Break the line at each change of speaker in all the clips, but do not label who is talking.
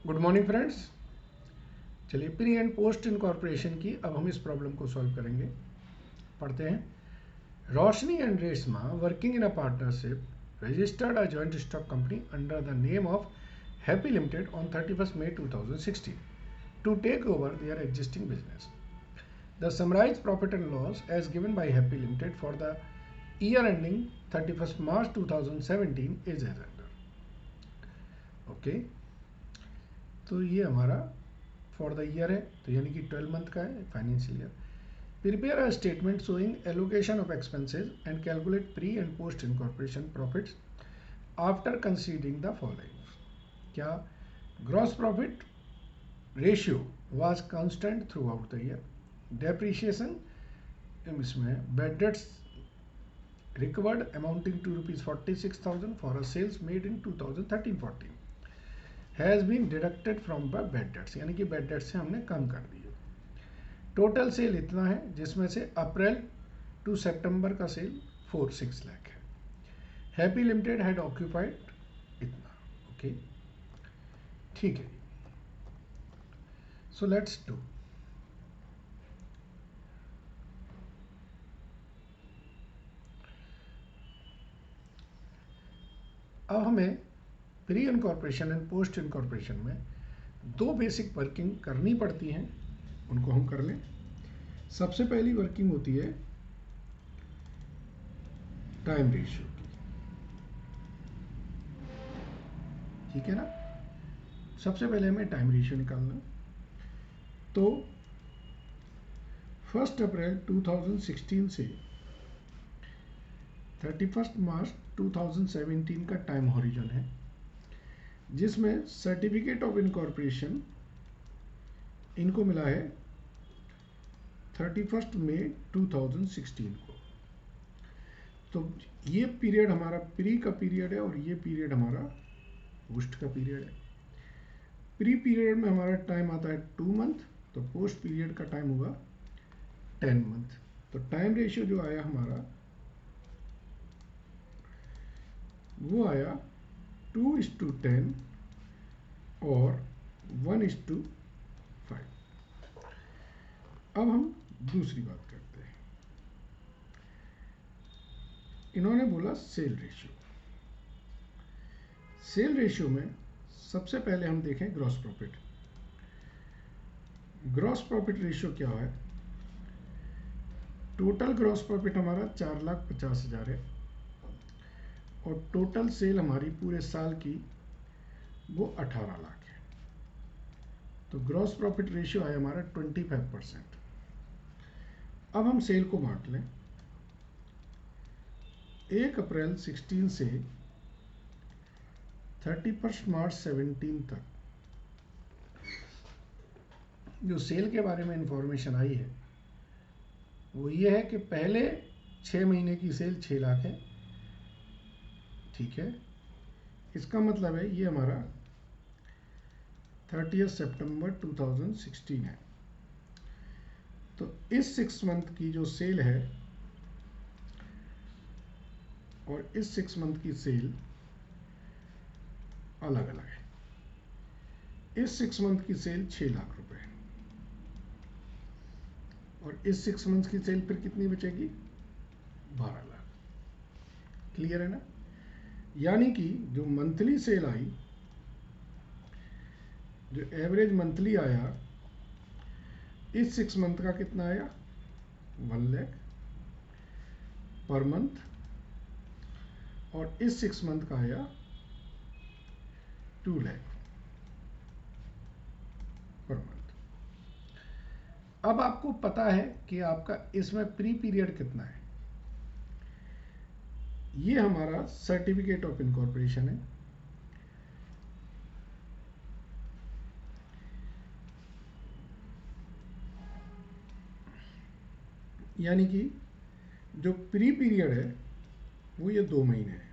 Good morning friends. चलिए, pre and post incorporation की अब हम इस प्रॉब्लम को सॉल्व करेंगे। पढ़ते हैं। Roshni and Reshma working in a partnership registered a joint stock company under the name of Happy Limited on 31st May 2016 to take over their existing business. The summarized profit and loss as given by Happy Limited for the year ending 31st March 2017 is as under. Okay, तो ये हमारा for the year है, तो यानी कि 12 month का है financial year. Prepare a statement showing allocation of expenses and calculate pre and post incorporation profits after considering the following. क्या gross profit ratio was constant throughout the year. Depreciation इसमें bad debts recovered amounting to ₹46,000 for a sales made in 2013-14 has been deducted from the bad debts, यानी कि bad debts से हमने कम कर दिए। Total sale इतना है, जिसमें से अप्रैल टू सितंबर का सेल 46 लाख है। हैप्पी लिमिटेड हैड ऑक्यूपाइड इतना। ओके, ठीक है। So let's do. अब हमें pre incorporation and post incorporation में दो बेसिक वर्किंग करनी पड़ती हैं, उनको हम कर लें। सबसे पहली वर्किंग होती है टाइम रेशियो की, ठीक है ना। सबसे पहले हमें टाइम रेशियो निकालना। तो 1 अप्रैल 2016 से 31 मार्च 2017 का टाइम हॉरिजन है, जिसमें सर्टिफिकेट ऑफ इनकॉर्पोरेशन इनको मिला है 31 मई 2016 को। तो ये पीरियड हमारा प्री का पीरियड है और ये पीरियड हमारा पोस्ट का पीरियड है। प्री पीरियड में हमारा टाइम आता है 2 मंथ, तो पोस्ट पीरियड का टाइम होगा 10 मंथ। तो टाइम रेशियो जो आया हमारा वो आया 2:10 और 1:5। अब हम दूसरी बात करते हैं। इन्होंने बोला सेल रेशियो। सेल रेशियो में सबसे पहले हम देखें gross profit. Gross profit ratio क्या है। टोटल ग्रॉस प्रॉफिट हमारा 4,50,000 है और टोटल सेल हमारी पूरे साल की वो 18 लाख है। तो ग्रॉस प्रॉफिट रेशियो है हमारा 25%। अब हम सेल को बांट लें। 1 अप्रैल 16 से 31 मार्च 17 तक जो सेल के बारे में इंफॉर्मेशन आई है वो ये है कि पहले 6 महीने की सेल 6 लाख है, ठीक है। इसका मतलब है ये हमारा 30 सितंबर 2016 है। तो इस 6 मंथ की जो सेल है और इस 6 मंथ की सेल अलग अलग है। इस 6 मंथ की सेल 6 लाख रुपए है और इस 6 मंथ की सेल फिर कितनी बचेगी, 12 लाख। क्लियर है ना। यानी कि जो मंथली सेल आई, जो एवरेज मंथली आया, इस 6 मंथ का कितना आया, 1 लाख पर मंथ, और इस 6 मंथ का आया 2 लाख पर मंथ। अब आपको पता है कि आपका इसमें प्री पीरियड कितना है। ये हमारा सर्टिफिकेट ऑफ इनकॉर्पोरेशन है। यानी कि जो प्री पीरियड है वो ये 2 महीने है।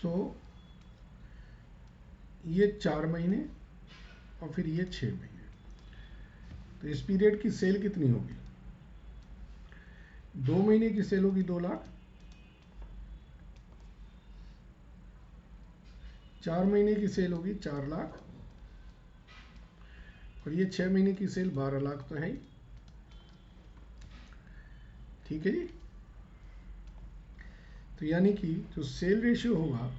सो ये 4 महीने और फिर ये 6 महीने। तो इस पीरियड की सेल कितनी होगी, 2 महीने की सेल होगी 2 लाख, 4 महीने की सेल होगी 4 लाख, और ये 6 महीने की सेल 12 लाख तो है ही। ठीक है जी। तो यानी कि जो सेल रेशियो होगा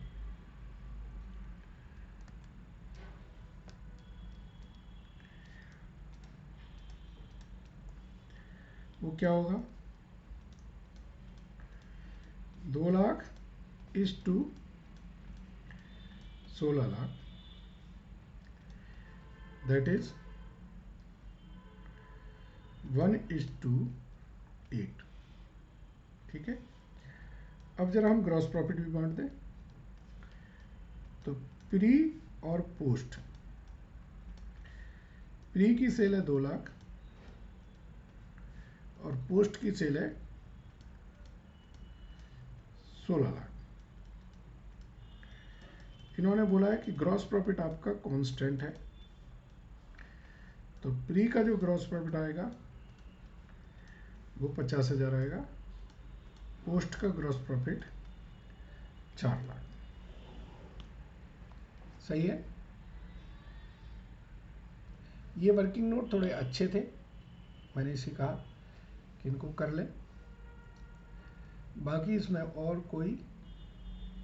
वो क्या होगा, 2 lakh is to 16 lakh, that is 1:8। ठीक है। अब जरा हम ग्रॉस प्रॉफिट भी बांट दें, तो प्री और पोस्ट। प्री की सेल है 2 लाख और पोस्ट की सेल है 16 लाख। इन्होंने बोला है कि ग्रॉस प्रॉफिट आपका कांस्टेंट है, तो प्री का जो ग्रॉस प्रॉफिट आएगा वो 50,000 आएगा, पोस्ट का ग्रॉस प्रॉफिट 4 लाख। सही है। ये वर्किंग नोट थोड़े अच्छे थे, मैंने इसे कहा कि इनको कर ले। बाकी इसमें और कोई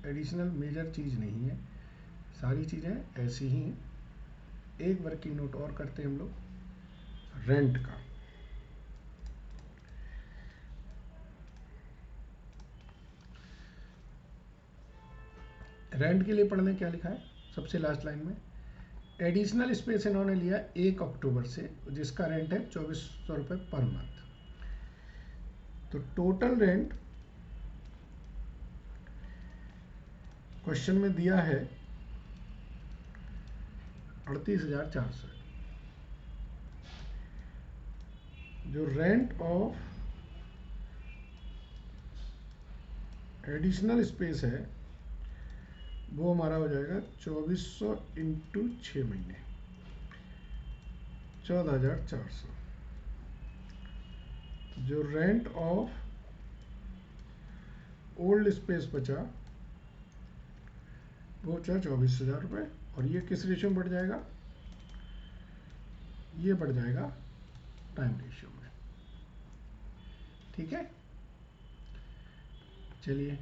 एडिशनल मेजर चीज़ नहीं है, सारी चीज़ें ऐसी ही हैं। एक वर्किंग नोट और करते हैं हम लोग, रेंट का। रेंट के लिए पढ़ने क्या लिखा है सबसे लास्ट लाइन में, एडिशनल स्पेस इन्होंने लिया 1 अक्टूबर से, जिसका रेंट है 2400 रुपये पर मंथ। तो टोटल रेंट क्वेश्चन में दिया है 38,400। जो रेंट ऑफ एडिशनल स्पेस है वो हमारा हो जाएगा 2400 इंटू 6 महीने, 14,400। जो रेंट ऑफ ओल्ड स्पेस बचा वो बचा 24,000 रुपये, और ये किस रेशियो में बढ़ जाएगा, ये बढ़ जाएगा टाइम रेशियो में। ठीक है। चलिए,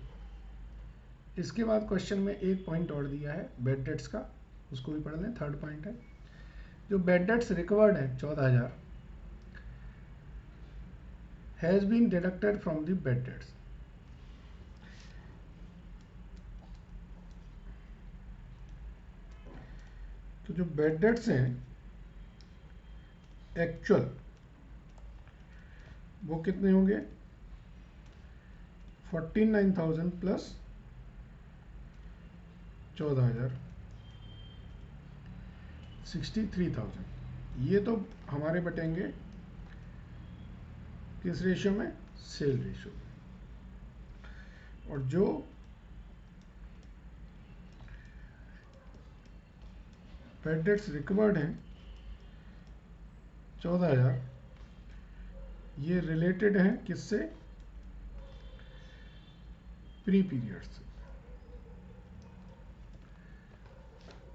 इसके बाद क्वेश्चन में एक पॉइंट और दिया है बेड डेट्स का, उसको भी पढ़ लें। थर्ड पॉइंट है, जो बेड डेट्स रिकवर्ड है 14,000 has been deducted from the bad debts. तो जो बेड डेट्स हैं एक्चुअल वो कितने होंगे, 49,000 प्लस 14,000, 63,000। ये तो हमारे बटेंगे किस रेशियो में, सेल रेशियो में। और जो बेड डेट्स रिकवर्ड हैं 14,000, ये रिलेटेड हैं किससे, प्री पीरियड से।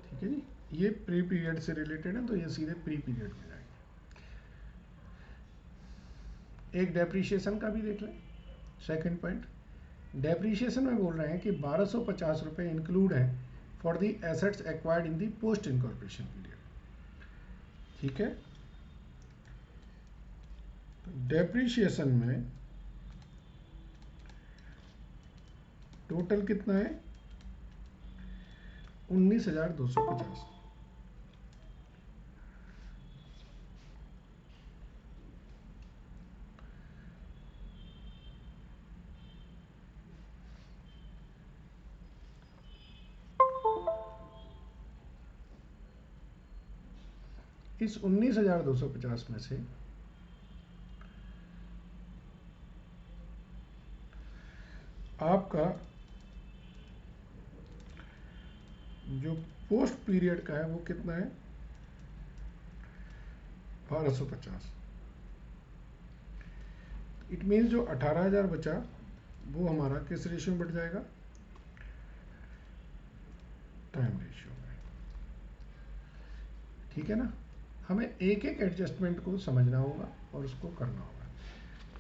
ठीक है जी, ये प्री पीरियड से रिलेटेड है, तो ये सीधे प्री पीरियड में जाएंगे। एक डेप्रीशिएशन का भी देख लें। सेकंड पॉइंट, डेप्रीशिएशन में बोल रहे हैं कि 1250 रुपये इंक्लूड है for the assets acquired in the post incorporation period. ठीक है। डेप्रीशिएशन में टोटल कितना है, 19,250। इस 19,250 में से आपका जो पोस्ट पीरियड का है वो कितना है, 1250। इट मीन्स जो 18,000 बचा वो हमारा किस रेशियो में बढ़ जाएगा, टाइम रेशियो में। ठीक है ना। हमें एक एक एडजस्टमेंट को समझना होगा और उसको करना होगा।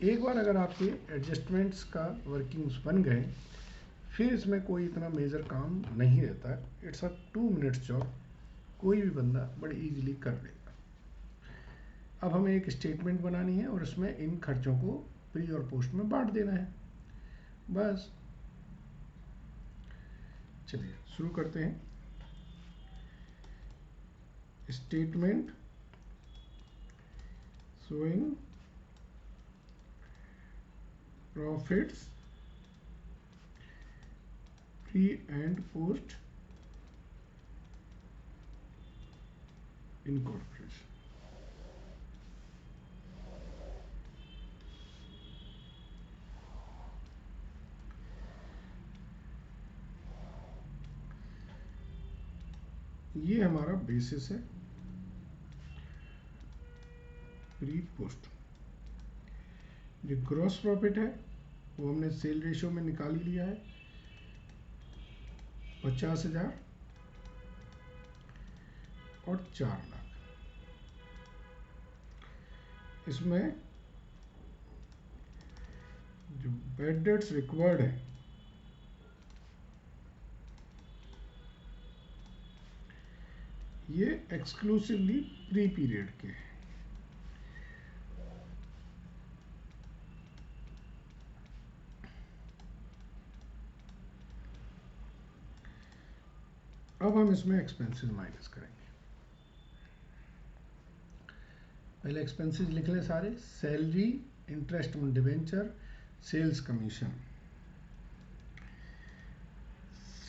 एक बार अगर आपके एडजस्टमेंट्स का वर्किंग्स बन गए, फिर इसमें कोई इतना मेजर काम नहीं रहता है। इट्स अ 2 मिनट्स जॉब, कोई भी बंदा बड़े इजीली कर लेगा। अब हमें एक स्टेटमेंट बनानी है और उसमें इन खर्चों को प्री और पोस्ट में बांट देना है, बस। चलिए शुरू करते हैं। Statement showing profits pre and post incorporation। ये हमारा बेसिस है प्री पोस्ट। जो ग्रॉस प्रॉफिट है वो हमने सेल रेशियो में निकाल ही लिया है, 50,000 और 4 लाख। इसमें जो बैड डेट्स रिक्वायर्ड है ये एक्सक्लूसिवली प्री पीरियड के हैं। अब हम इसमें एक्सपेंसेस माइनस करेंगे। पहले एक्सपेंसेस लिख लें सारे। Salary, interest on debenture, sales commission.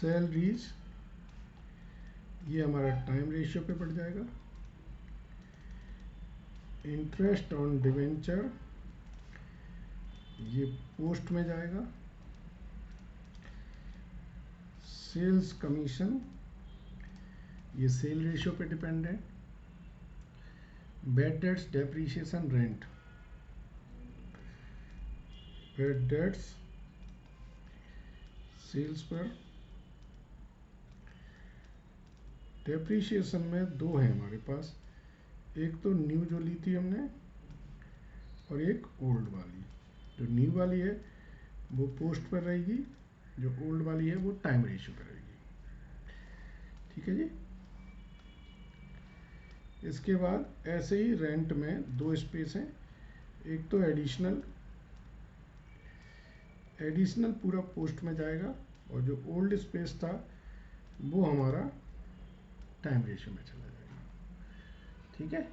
Salaries ये हमारा टाइम रेशियो पे पड़ जाएगा। इंटरेस्ट ऑन डिवेंचर ये पोस्ट में जाएगा। सेल्स कमीशन ये सेल रेशियो पे डिपेंड है। Bad debts, depreciation, rent. Bad debts sales पर, डेप्रीशिएशन में दो है हमारे पास, एक तो न्यू जो ली थी हमने और एक ओल्ड वाली। जो न्यू वाली है वो पोस्ट पर रहेगी, जो ओल्ड वाली है वो टाइम रेशियो पर रहेगी। ठीक है जी। इसके बाद ऐसे ही रेंट में दो स्पेस हैं, एक तो एडिशनल पूरा पोस्ट में जाएगा और जो ओल्ड स्पेस था वो हमारा टाइम रेशियो में चला जाएगा। ठीक है।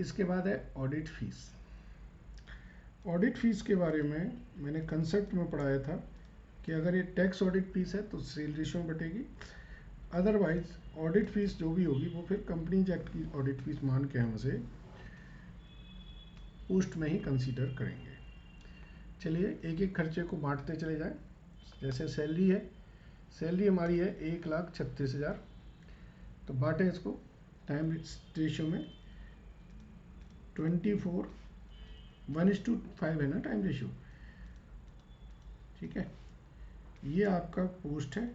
इसके बाद है ऑडिट फीस। ऑडिट फीस के बारे में मैंने कंसेप्ट में पढ़ाया था कि अगर ये टैक्स ऑडिट फीस है तो सेल रेशियो में बटेगी, अदरवाइज ऑडिट फीस जो भी होगी वो फिर कंपनीज एक्ट की ऑडिट फीस मान के हम उसे पोस्ट में ही कंसीडर करेंगे। चलिए एक एक खर्चे को बांटते चले जाएं। जैसे सैलरी है, सैलरी हमारी है 1,36,000, तो बांटे इसको टाइम रेशियो में 24, 1:5 है ना टाइम रेशियो। ठीक है। ये आपका पोस्ट है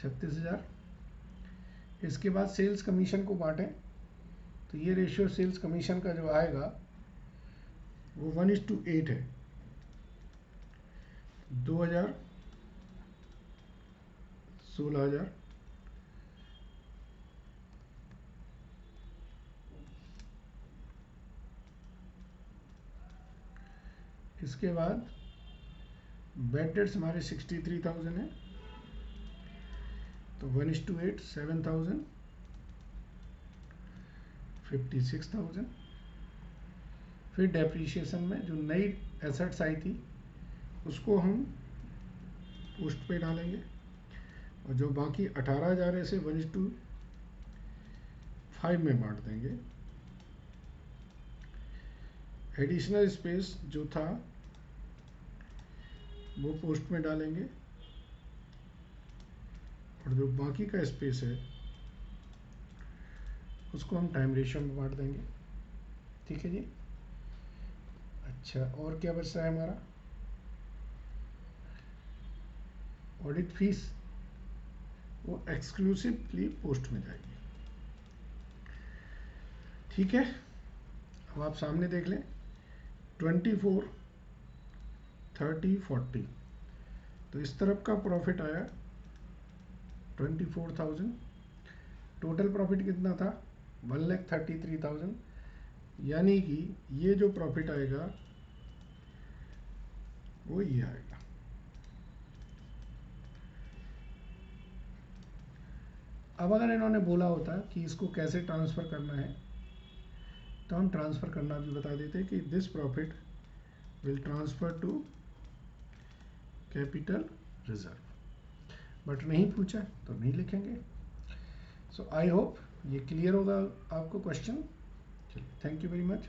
36,000। इसके बाद सेल्स कमीशन को बांटें तो ये रेशियो सेल्स कमीशन का जो आएगा वो 1:8 है, 2,000, 16,000। इसके बाद बैड डेट्स हमारे 63,000 है, तो 1:8, 7,000, 56,000। फिर डेप्रीशिएशन में जो नई एसेट्स आई थी उसको हम पोस्ट पे डालेंगे और जो बाकी 18,000 है इसे 1:5 में बांट देंगे। एडिशनल स्पेस जो था वो पोस्ट में डालेंगे और जो बाकी का स्पेस है उसको हम टाइम रेशियो में बांट देंगे। ठीक है जी। अच्छा, और क्या बच रहा है हमारा? ऑडिट फीस, वो एक्सक्लूसिवली पोस्ट में जाएगी। ठीक है, अब आप सामने देख लें 24, 30, 40, तो इस तरफ का प्रॉफिट आया 24,000। टोटल प्रॉफिट कितना था? 1,33,000। यानी कि ये जो प्रॉफिट आएगा वो ये आएगा। अब अगर इन्होंने बोला होता कि इसको कैसे ट्रांसफ़र करना है, तो हम ट्रांसफ़र करना भी बता देते कि this profit will transfer to capital reserve, but नहीं पूछा तो नहीं लिखेंगे। सो आई होप ये क्लियर होगा आपको क्वेश्चन। चलिए, थैंक यू वेरी मच।